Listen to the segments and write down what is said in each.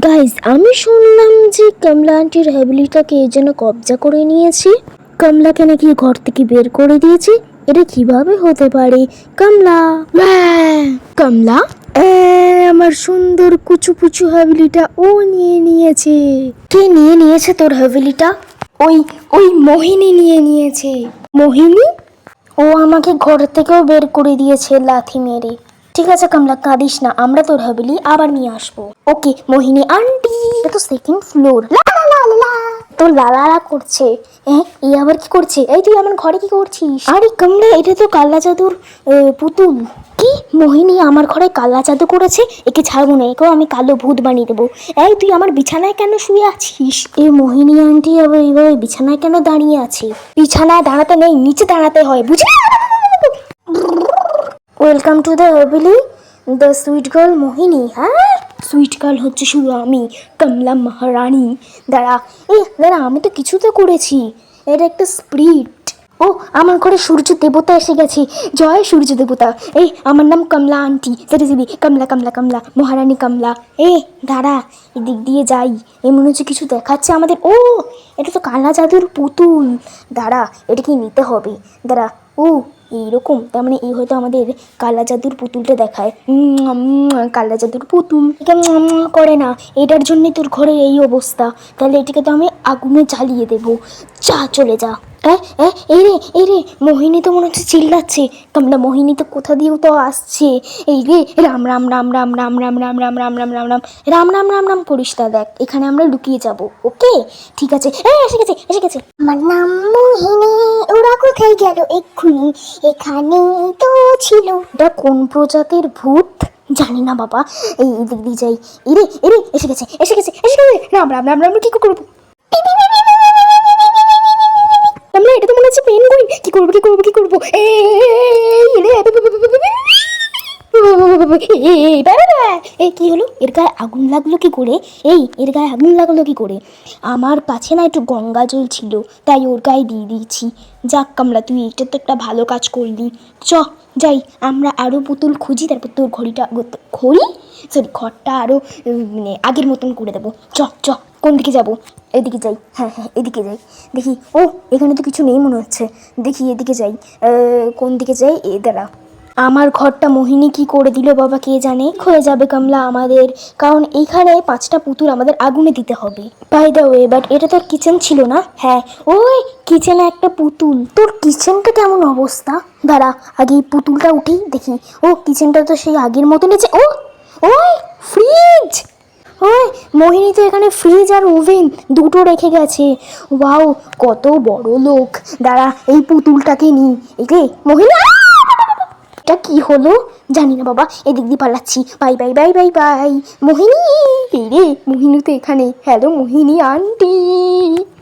Guys, আমি শুনলাম যে কমলা আন্টির হ্যাবিলিটাকে এই জন্য কবজা করে নিয়েছে। কমলাকে নাকি ঘর থেকে বের করে দিয়েছে। এটা কিভাবে হতে পারে? কমলা, কমলা, আমার সুন্দর কুচু পুচু হ্যাবিলিটা ও নিয়ে নিয়েছে। কে নিয়ে নিয়েছে তোর হ্যাবিলিটা? ওই ওই মোহিনী নিয়ে নিয়েছে। মোহিনী? ও আমাকে ঘর থেকেও বের করে দিয়েছে লাথি মেরে। ঠিক আছে কমলা, কাঁদিস না, আমরা তোর হ্যাবিলি আবার নিয়ে আসবো। ওকে মোহিনী আন্টি। এটা তো সেকেন্ড ফ্লোর। তো লালা করছে। এই আবার কি করছে? এই তুই আমার ঘরে কি করছিস? আরে কমলা, এটা তো কালা জাদুর পুতুল। কি? মোহিনী আমার ঘরে কালা জাদু করেছে? একে ছাড়বো না, একেও আমি কালো ভূত বানিয়ে দেবো। এই তুই আমার বিছানায় কেন শুয়ে আছিস? এই মোহিনী আন্টি আবার এইভাবে বিছানায় কেন দাঁড়িয়ে আছে? বিছানায় দাঁড়াতে নেই, নিচে দাঁড়াতে হয়, বুঝলি? Welcome to the haveli, the sweet girl Mohini. হ্যাঁ, সুইট গার্ল হচ্ছে শুধু আমি, কমলা মহারানী। দাঁড়া, আমি তো কিছু তো করেছি। এটা একটা স্পিরিট। ও, আমার ঘরে সূর্য দেবতা এসে গেছে। জয় সূর্য দেবতা। আমার নাম কমলা আন্টি, সেটা কমলা কমলা কমলা মহারানী কমলা। দাঁড়া, এদিক দিয়ে যাই। মনে হচ্ছে কিছু দেখাচ্ছে আমাদের। ও, এটা তো কালা জাদুর পুতুল। দাঁড়া, এটা কি নিতে হবে? দাঁড়া। ও, এইরকম, তার মানে এই হয়তো আমাদের কালা জাদুর পুতুলটা দেখায়। কালা জাদুর পুতুল করে না, এটার জন্যই তোর ঘরের এই অবস্থা। তাহলে এটাকে তো আমি আগুনে জ্বালিয়ে দেবো। চলে যা। এই রে, মোহিনী তো মনে হচ্ছে চিল্লাচ্ছে। কমলা, মোহিনী তো কোথা দিয়েও তো আসছে। এই রে, রাম রাম রাম রাম রাম রাম রাম রাম রাম রাম রাম রাম রাম রাম রাম রাম করিস না। দেখ, এখানে আমরা লুকিয়ে যাব। ওকে, ঠিক আছে। এসে গেছে। আমার নাম মোহিনী। ওরা কোথায় গেল এক্ষুনি? এখানে তো ছিল। এটা কোন প্রজাতির ভূত জানি না বাবা। এই দিক দিয়ে যাই। এরে এসে গেছে। রাম রাম রাম রাম, কি করবো? আমরা, এটা তো মনে হচ্ছে পেঙ্গুইন। কি করবো? কি হলো? এর গায়ে আগুন লাগলো কি করে? আমার কাছে না একটু গঙ্গা জল ছিল, তাই ওর গায়ে দিয়ে দিয়েছি। যাক কমলা, তুই এটা তো একটা ভালো কাজ করলি। যাই, আমরা আরও পুতুল খুঁজি, তারপর তোর ঘরটা আরও মানে আগের মতন করে দেবো। কোন দিকে যাবো? এদিকে যাই। হ্যাঁ, এদিকে যাই। দেখি, ও এখানে তো কিছু নেই মনে হচ্ছে। দেখি এদিকে যাই। কোন দিকে যাই? দাঁড়া। আমার ঘরটা মোহিনী কি করে দিল বাবা, কে জানে। হয়ে যাবে কমলা আমাদের, কারণ এইখানে 5টা পুতুল আমাদের আগুনে দিতে হবে। বাই দ্য ওয়ে, বাট এটা তোর কিচেন ছিল না? হ্যাঁ, ওই কিচেনে একটা পুতুল। তোর কিচেনটা কেমন অবস্থা? দাঁড়া, আগে এই পুতুলটা উঠি দেখি। ও, কিচেনটা তো সেই আগের মতো নিচে। ওই ফ্রিজ। ওই মোহিনী তো এখানে ফ্রিজ আর ওভেন দুটো রেখে গেছে। ওয়াও, কত বড় লোক। দাঁড়া, এই পুতুলটাকে নি। মোহিনী, এটা কি হলো জানি না বাবা, এদিক দিয়ে পালাচ্ছি। Bye bye bye bye bye. Mohini, Mohini তো এখানে। হ্যালো মোহিনী আন্টি।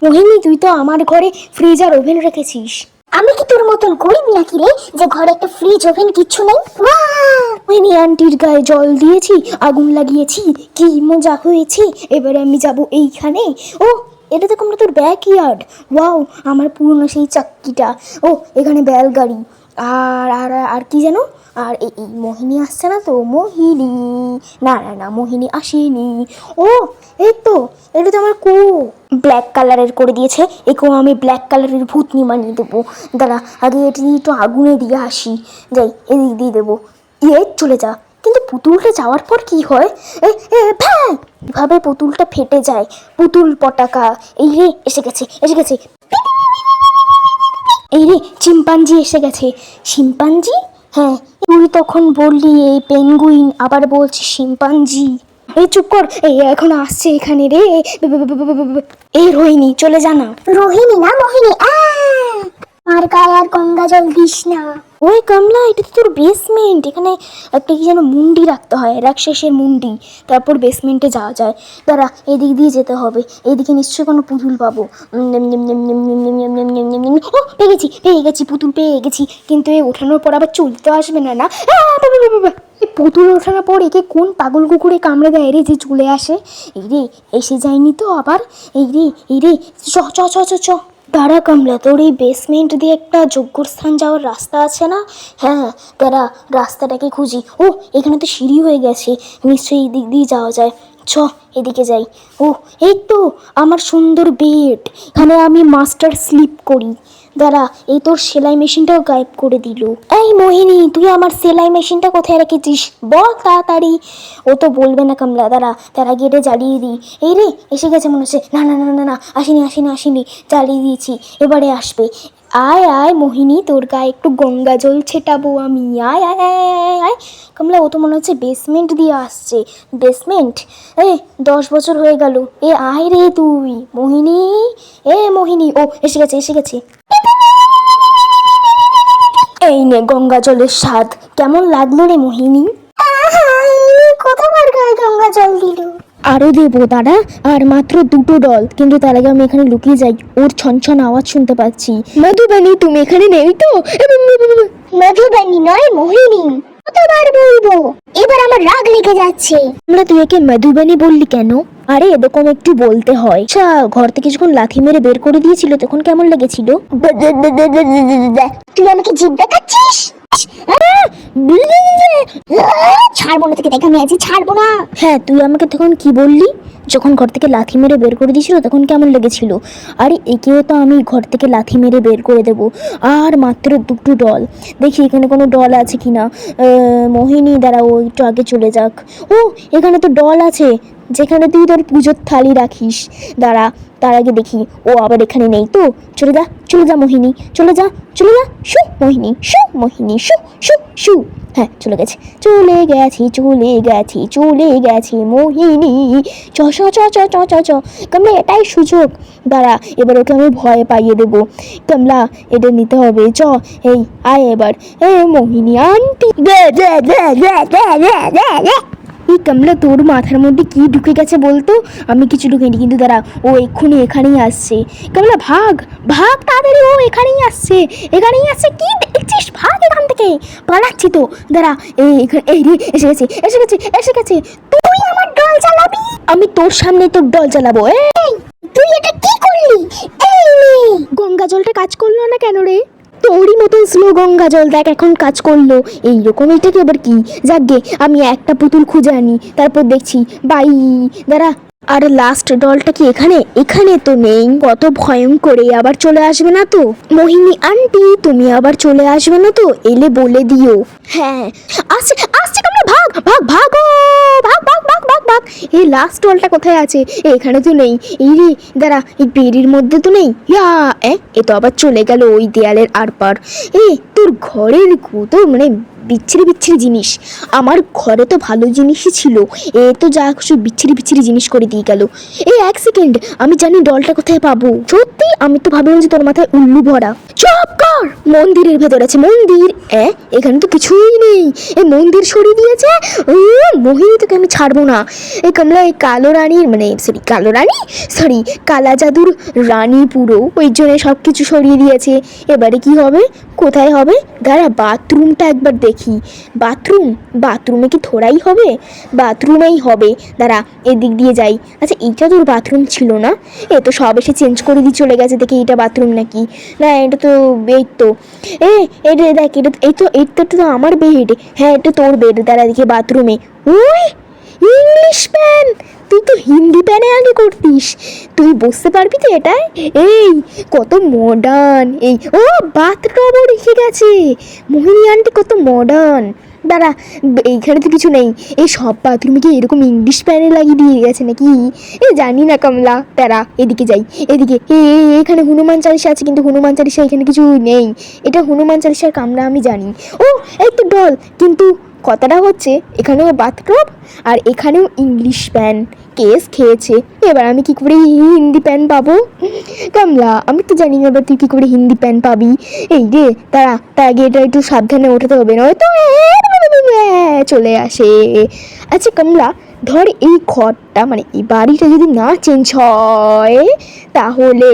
মোহিনী, তুই তো আমার ঘরে ফ্রিজ আর ওভেন রেখেছিস। আমি কি তোর মতন গরিব নাকি রে, যে ঘরে একটা ফ্রিজ ওভেন কিচ্ছু নেই? মোহিনী আন্টির গায়ে জল দিয়েছি, আগুন লাগিয়েছি, কি মজা হয়েছে। এবারে আমি যাব এইখানে। ও, এটা তো আমরা তোর ব্যাকইয়ার্ড। ওয়াও, আমার পুরনো সেই চাক্কিটা। ও, এখানে বেলগাড়ি। আর আর আর কি যেন? আর এই মোহিনী আসছে না তো? মোহিনী, না মোহিনী আসেনি। ও, এই তো, এটা তো আমার ব্ল্যাক কালারের করে দিয়েছে। একেও আমি ব্ল্যাক কালারের ভূতনি বানিয়ে দেবো। দাঁড়া, আগে এটি তো আগুনে দিয়ে আসি। যাই, এদিক দিয়ে দেবো। চলে যা। কিন্তু পুতুলটা যাওয়ার পর কি হয়? এভাবে পুতুলটা ফেটে যায়। পুতুল পটাকা। এই রে, এসে গেছে। এই রে, চিম্পাঞ্জি এসে গেছে। শিম্পাঞ্জি? হ্যাঁ, তুই তখন বললি এই পেঙ্গুইন, আবার বলছি শিম্পাঞ্জি। এই চুপ কর, এই এখন আসছে এখানে রে। এই রোহিণী, চলে যা না। রোহিণী না মোহিনী। আর গায়ে আর গঙ্গা জল দিস না। ওই কমলা, এটা তো তোর বেসমেন্ট। এখানে একটা কি যেন মুন্ডি রাখতে হয়, রাক্ষসের মুন্ডি, তারপর বেসমেন্টে যাওয়া যায়। দাঁড়া, এদিক দিয়ে যেতে হবে। এদিকে নিশ্চয়ই কোনো পুতুল পাবো। পেয়ে গেছি পুতুল, পেয়ে গেছি। কিন্তু এই ওঠানোর পর আবার চলতে আসবে না। পুতুল ওঠানোর পর একে কোন পাগল কুকুরে কামড়ে দেয় রে, যে চলে আসে। এই রে, এসে যায়নি তো আবার? এই রে, চ। দাঁড়া কমলা, তোর এই বেসমেন্ট দিয়ে একটা যজ্ঞস্থান যাওয়ার রাস্তা আছে না? হ্যাঁ, দাঁড়া, রাস্তাটাকে খুঁজি। ও, এখানে তো সিঁড়ি হয়ে গেছে, নিশ্চয়ই এই দিক দিয়ে যাওয়া যায়। চ এদিকে যাই। ও এই তো আমার সুন্দর বেড, এখানে আমি মাস্টার স্লিপ করি। দাঁড়া, এই তোর সেলাই মেশিনটাও গায়েব করে দিল। এই মোহিনী, তুই আমার সেলাই মেশিনটা কোথায় রেখেছিস বল তাড়াতাড়ি। ও তো বলবে না কমলা, দাঁড়া তারা গেটে জ্বালিয়ে দিই। এই রে এসে গেছে মনে হচ্ছে। না না না না না, আসেনি, জ্বালিয়ে দিয়েছি, এবারে আসবে। আয় আয় মোহিনী, তোর গায়ে একটু গঙ্গা জল ছেটাবো আমি। আয় আয় আয় আয় আয়। কমলা, ও তো মনে হচ্ছে বেসমেন্ট দিয়ে আসছে। বেসমেন্ট? 10 বছর হয়ে গেল। আয় রে তুই মোহিনী, মোহিনী। ও এসে গেছে। এই নে গঙ্গা জলের স্বাদ। কেমন লাগলো রে মোহিনী? কতবার গায়ে গঙ্গা জল দিল। আরো দেবো দাঁড়া, আর মাত্র 2টো ডল। কিন্তু তার আগে আমি এখানে লুকিয়ে যাই, ওর ছনছন আওয়াজ শুনতে পাচ্ছি। মধুবানী, তুমি এখানে নেই তো? মধুবানী নয়, মোহিনী। কতবার বলবো, এবার আমার রাগ লেগে যাচ্ছে। আমরা, তুই একে মধুবানী বললি কেন? আরে এরকম একটু বলতে হয়। আচ্ছা, ঘর থেকে যখন লাথি মেরে বের করে দিয়েছিল তখন কেমন লেগেছিল? তুই আমাকে জিভ দেখাচ্ছিস? ছাড়বো না তোকে, দেখা আমি আছি, ছাড়বো না। হ্যাঁ, তুই আমাকে তখন কি বললি? যখন ঘর থেকে লাথি মেরে বের করে দিয়েছিল তখন কেমন লেগেছিল? আরে একেও তো আমি ঘর থেকে লাথি মেরে বের করে দেব। আর মাত্র 2টো ডল। দেখি এখানে কোনো ডল আছে কিনা। মোহিনী দাঁড়া, ও একটু আগে চলে যাক। ও এখানে তো ডল আছে, যেখানে তুই তোর পুজোর থালি রাখিস। দাঁড়া, তার আগে দেখি ও আবার এখানে নেই তো। চলে যা মোহিনী, চলে যা। শু মোহিনী, শু। হ্যাঁ, চলে গেছে মোহিনী। চ কমলা, এটাই সুযোগ। দাঁড়া, এবার ওকে আমি ভয় পাইয়ে দেবো। কমলা, এটা নিতে হবে। এই আয় এবার। মোহিনী আন্টি। এই কমলা, তোর মাথার মধ্যে কি ঢুকে গেছে বলতো? আমি কিছু ঢুকিনি, কিন্তু দাঁড়া, ও এক্ষুনি এখানেই আসছে। কমলা ভাগ তাড়াতাড়ি, ও এখানেই আসছে। কি দেখছিস? ভাগ এখান থেকে, পালাচ্ছি তো। দাঁড়া, এই রে এসে গেছে। তুই আমার ডল চালাবি? আমি তোর সামনে তোর ডল চালাবো। তুই এটা কি করলি? এই নে। গঙ্গা জলটা কাজ করলো না কেন রে? তোরই মতন স্লো গঙ্গা জল দেখ এখন কাজ করলো। এইরকম এটাকে আবার কি? যাকগে, আমি একটা পুতুল খুঁজে আনি, তারপর দেখছি। বাই। দাঁড়া, আর লাস্ট ডলটা কি এখানে তো নেই। কত ভয়ঙ্কর, আবার চলে আসবে না তো? মোহিনী আন্টি, তুমি আবার চলে আসবে না তো? এলে বলে দিও। হ্যাঁ, আসছে কমলা, ভাগো, ভাগ। এই লাস্ট ডলটা কোথায় আছে? এখানে তো নেই। এই রে দাঁড়া, এই বেরির মধ্যে তো নেই। এ তো আবার চলে গেল ওই দেয়ালের আরপার। তোর ঘরের কত মানে বিচ্ছিরি জিনিস। আমার ঘরে তো ভালো জিনিসই ছিল, এ তো যা কিছু বিচ্ছিরি জিনিস করে দিয়ে গেল। 1 সেকেন্ড, আমি জানি ডলটা কোথায় পাবো। সত্যি, আমি তো ভাবলাম যে তোর মাথায় উল্লু ভরা। চুপ কর। মন্দিরের ভেতর আছে মন্দির। এখানে তো কিছুই নেই। মন্দির সরিয়ে দিয়েছে। মোহিনী, তোকে আমি ছাড়বো না। কমলা, এই কালা জাদুর রানী পুরো, ওই জন্য সব কিছু সরিয়ে দিয়েছে। এবারে কি হবে? কোথায় হবে? দাঁড়া, বাথরুমটা একবার দেখি। বাথরুমে কি থোড়াই হবে? বাথরুমেই হবে। দাঁড়া, এদিক দিয়ে যাই। আচ্ছা, এইটা তোর বাথরুম ছিল না? এ তো সব এসে চেঞ্জ করে দিয়ে চলে গেছে। দেখি এটা বাথরুম নাকি না। এটা তো এই তো এটা দেখ, এটা তো আমার বেড। হ্যাঁ, এটা তোর বেড। দাঁড়া দেখি বাথরুমে। ওই ইংলিশ প্যান, তুই তো হিন্দি প্যানে আগে করতিস। তুই বুঝতে পারবি তো এটাই? কত মডার্ন। বাথটবও রেখে গেছে। মোহিনী আন্টি কত মডার্ন। দাঁড়া, এইখানে তো কিছু নেই। এই সব বাথরুমে কি এরকম ইংলিশ প্যানে লাগিয়ে দিয়ে গেছে নাকি? জানি না কমলা। দাঁড়া, এদিকে যাই। এদিকে এখানে হনুমান চালিশা আছে, কিন্তু হনুমান চালিশা এখানে কিছু নেই। এটা হনুমান চালিশার কামরা আমি জানি। এই তো ডল, কিন্তু কথাটা হচ্ছে এখানেও বাথটব আর এখানেও ইংলিশ প্যান। কেস খেয়েছে। এবার আমি কি করে হিন্দি প্যান পাবো? কমলা, আমি তো জানি না এবার তুই কি করে হিন্দি প্যান পাবি। এই রে তার আগে এটা একটু সাবধানে ওঠাতে হবে, নয়তো চলে আসে। আচ্ছা কমলা, ধর এই ঘরটা মানে এই বাড়িটা যদি না চেঞ্জ হয় তাহলে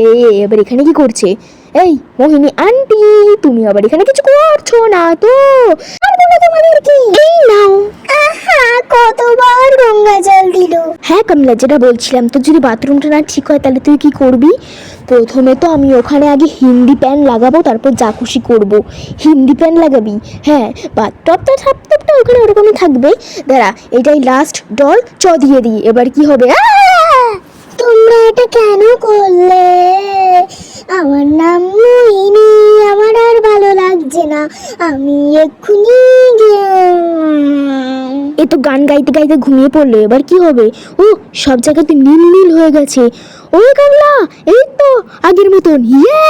এবার এখানে কি করছে? মোহিনী আন্টি, তুমি আবার এখানে কিছু করছো না তো? বলবো তোমাদেরকে? এই নাও। আহা, কতবার গঙ্গা জল দিল। হ্যাঁ কমলা, যেটা বলছিলাম, তো যদি বাথরুমটা না ঠিক হয় তাহলে তুই কি করবি? প্রথমে তো আমি ওখানে আগে হিন্দি প্যান লাগাবো, তারপর যা খুশি করবো। হিন্দি প্যান লাগাবি? হ্যাঁ, বাথটবটা ঠাপটপটা ওখানে ওরকমই থাকবে। দাঁড়া, এটাই লাস্ট ডল, দিয়ে দিই। এবার কি হবে? তোমরা এটা কেন করলে? আমার নাম মোহিনী, আমার আর ভালো লাগছে না, আমি এক্ষুনি এ তো গান গাইতে গাইতে ঘুমিয়ে পড়লো, এবার কি হবে? ও, সব জায়গাতে নীল নীল হয়ে গেছে। ওই কমলা, এই তো আগের মতন। ইয়ে,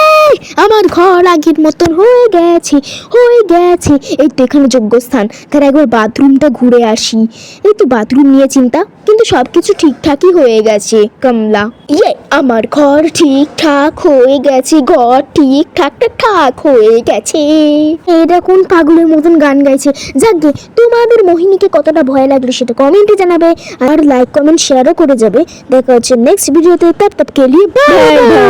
আমার ঘর আগের মতন হয়ে গেছে, হয়ে গেছে। এই তো এখানে যোগ্যস্থান। তার একবার বাথরুমটা ঘুরে আসি। এই তো বাথরুম নিয়ে চিন্তা, কিন্তু সব কিছু ঠিকঠাকই হয়ে গেছে কমলা। ইয়ে, আমার ঘর ঠিকঠাক হয়ে গেছে, ঘর ঠিকঠাক ঠাক হয়ে গেছে। এটা কোন পাগলের মতন গান গাইছে? যাকগে, তোমাদের মোহিনীকে কতটা ভয় লাগলো সেটা কমেন্টে জানাবে, আর লাইক কমেন্ট শেয়ারও করে যাবে। দেখা হচ্ছে নেক্সট ভিডিওতে। তব তব কে লিয়ে বাই।